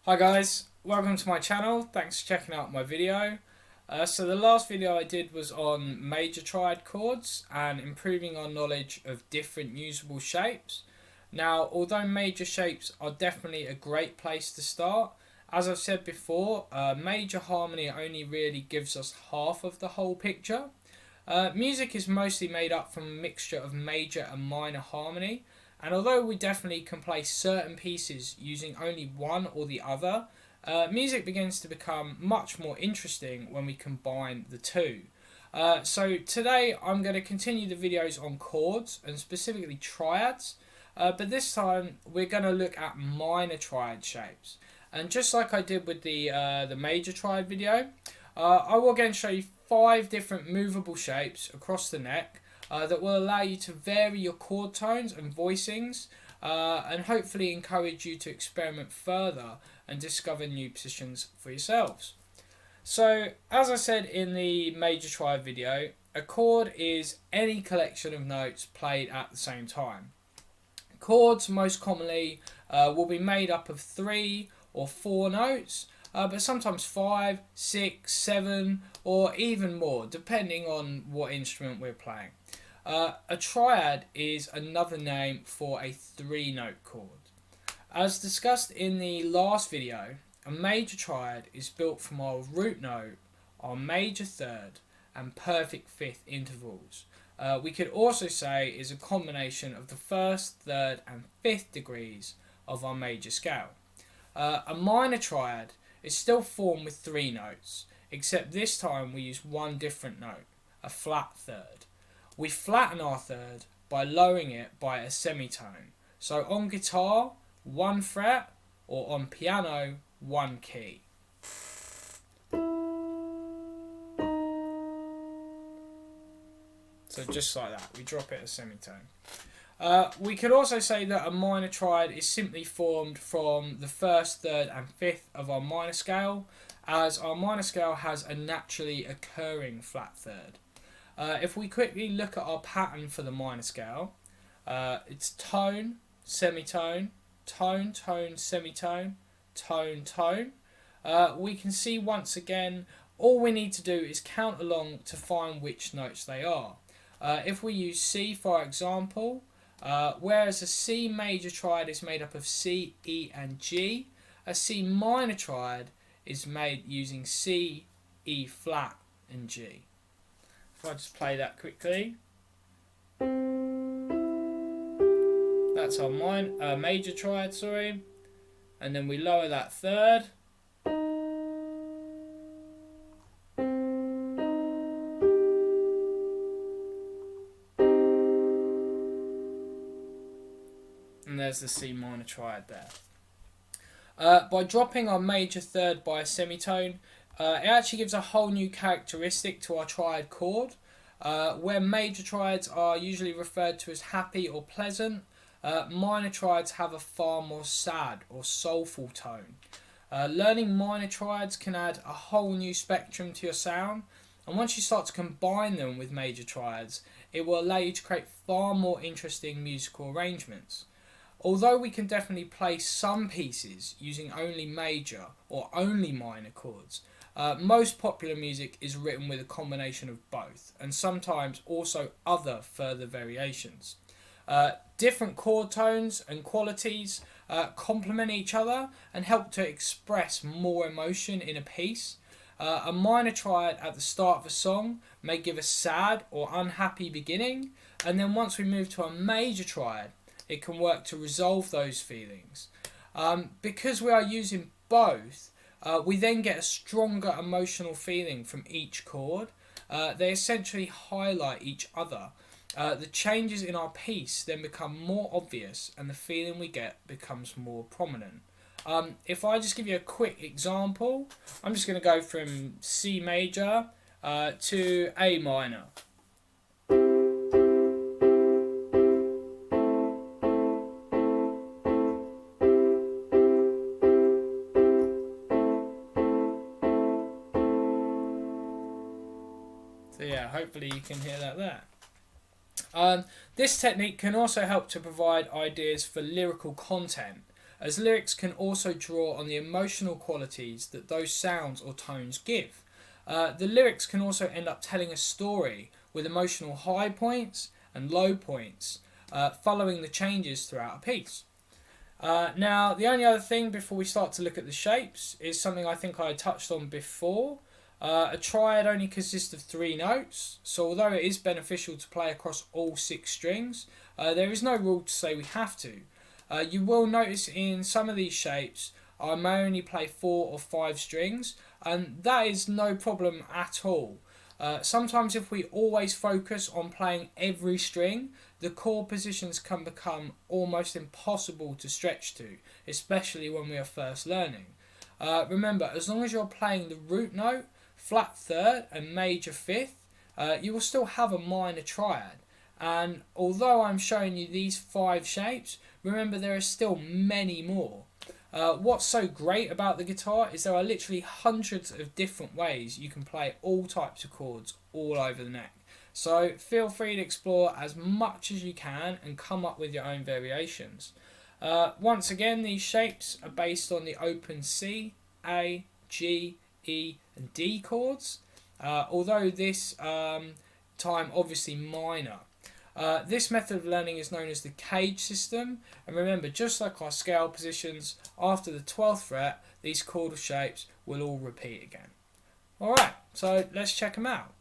Hi guys, welcome to my channel. Thanks for checking out my video. So the last video I did was on major triad chords and improving our knowledge of different usable shapes. Now, although major shapes are definitely a great place to start, as I've said before, major harmony only really gives us half of the whole picture. Music is mostly made up from a mixture of major and minor harmony, and although we definitely can play certain pieces using only one or the other, music begins to become much more interesting when we combine the two. So today I'm going to continue the videos on chords and specifically triads, but this time we're going to look at minor triad shapes. And just like I did with the major triad video, I will again show you 5 different movable shapes across the neck that will allow you to vary your chord tones and voicings, and hopefully encourage you to experiment further and discover new positions for yourselves. So, as I said in the major triad video, a chord is any collection of notes played at the same time. Chords most commonly will be made up of 3 or 4 notes, but sometimes 5, 6, 7 or even more depending on what instrument we're playing. A triad is another name for a 3-note chord. As discussed in the last video, a major triad is built from our root note, our major third and perfect fifth intervals. We could also say is a combination of the first, third and fifth degrees of our major scale. A minor triad is still formed with 3 notes, except this time we use one different note, a flat third. We flatten our third by lowering it by a semitone. So on guitar, 1 fret, or on piano, 1 key. So just like that, we drop it a semitone. We could also say that a minor triad is simply formed from the first, third and fifth of our minor scale, as our minor scale has a naturally occurring flat third. If we quickly look at our pattern for the minor scale, it's tone, semitone, tone, tone, semitone, tone, tone. We can see once again, all we need to do is count along to find which notes they are. If we use C for example, whereas a C major triad is made up of C, E and G, a C minor triad is made using C, E flat and G. If I just play that quickly, that's our major triad, and then we lower that third, and there's the C minor triad there. By dropping our major third by a semitone, it actually gives a whole new characteristic to our triad chord. Where major triads are usually referred to as happy or pleasant, minor triads have a far more sad or soulful tone. Learning minor triads can add a whole new spectrum to your sound, and once you start to combine them with major triads, it will allow you to create far more interesting musical arrangements. Although we can definitely play some pieces using only major or only minor chords, most popular music is written with a combination of both, and sometimes also other further variations. Different chord tones and qualities complement each other and help to express more emotion in a piece. A minor triad at the start of a song may give a sad or unhappy beginning, and then once we move to a major triad, it can work to resolve those feelings. Because we are using both, we then get a stronger emotional feeling from each chord. They essentially highlight each other. The changes in our piece then become more obvious and the feeling we get becomes more prominent. If I just give you a quick example, I'm just going to go from C major to A minor. So yeah, hopefully you can hear that there. This technique can also help to provide ideas for lyrical content. as lyrics can also draw on the emotional qualities that those sounds or tones give. The lyrics can also end up telling a story with emotional high points and low points following the changes throughout a piece. Now, the only other thing before we start to look at the shapes is something I think I touched on before. A triad only consists of 3 notes, so although it is beneficial to play across all 6 strings, there is no rule to say we have to. You will notice in some of these shapes I may only play 4 or 5 strings, and that is no problem at all. Sometimes if we always focus on playing every string, the chord positions can become almost impossible to stretch to, especially when we are first learning. Remember, as long as you're playing the root note, flat third and major fifth, you will still have a minor triad. And although I'm showing you these 5 shapes, remember there are still many more. What's so great about the guitar is there are literally hundreds of different ways you can play all types of chords all over the neck. So feel free to explore as much as you can and come up with your own variations. Once again, these shapes are based on the open C, A, G, E and D chords, although this time obviously minor. This method of learning is known as the cage system, and remember, just like our scale positions, after the 12th fret these chordal shapes will all repeat again. Alright, so let's check them out.